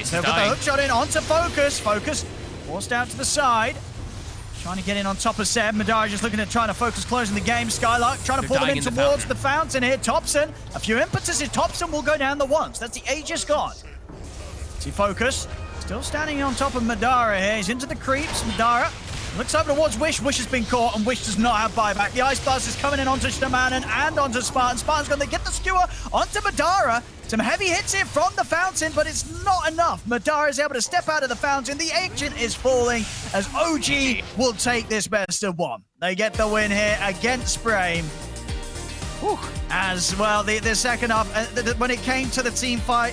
[SPEAKER 1] So put the hook shot in onto Focus. Focus forced out to the side. Trying to get in on top of Seb. Madara just looking at trying to focus closing the game. Skylark trying to pull them in towards the fountain here. Thompson. A few impetuses. Thompson will go down the once. That's the Aegis God. See Focus. Still standing on top of Madara here. He's into the creeps. Madara looks over towards Wish. Wish has been caught, and Wish does not have buyback. The Ice Blast is coming in onto Shamanan and onto Spartan. Spartan's going to get the skewer onto Madara. Some heavy hits here from the fountain, but it's not enough. Madara is able to step out of the fountain. The agent is falling as OG will take this best of 1. They get the win here against Brame. As well, the second half, when it came to the team fight,